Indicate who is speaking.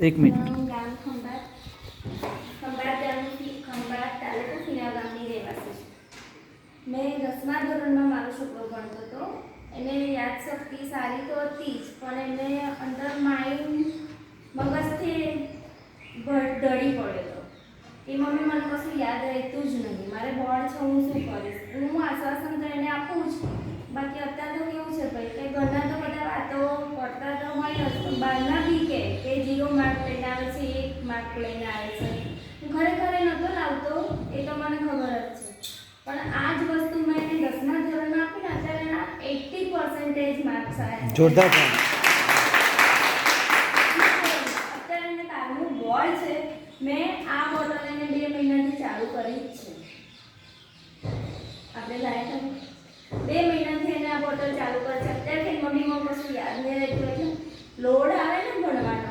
Speaker 1: એક મિનિટ.
Speaker 2: ગામ ખંભાત તાલુકો ફીના ગામની રહેવાસી છું. મેં 10મા ધોરણમાં મારો છોકરો ભણતો હતો. એને યાદશક્તિ સારી તો હતી જ, પણ એને અંદર માઇન્ડ મગજથી ઢળી પડ્યો હતો કે મમ્મી મને કશું યાદ રહેતું જ નહીં, મારે બોર્ડ છે, હું શું કરીશ. હું આશ્વાસન તો એને આપું જ. બાકી અત્યારે તો કેવું છે ભાઈ કે ઘરના તો બધા વાતો કરતા તો હોય જ, પણ બહારના બી કે 0 માર્ક લઈને આવે છે, 1 માર્ક લઈને આવે છે. હું ખરેખર નહોતો લાવતો, એ તો મને ખબર જ છે, પણ આ જ વસ્તુ મેં એને 10મા ધોરણમાં આપીને અત્યારે એના 80% માર્ક્સ આવ્યા.
Speaker 1: જોરદાર.
Speaker 2: અત્યારે એને 12મું બોર્ડ છે. મેં આ બોટલ એને 2 મહિનાથી ચાલુ કરી જ છે. આપણે લાયા 2 મહિનાથી એને આ બોટલ ચાલુ કરે છે. અત્યારથી મમ્મીમાં કશું યાદ નહીં રહેતું, એટલે લોડ આવે ને ભણવાનો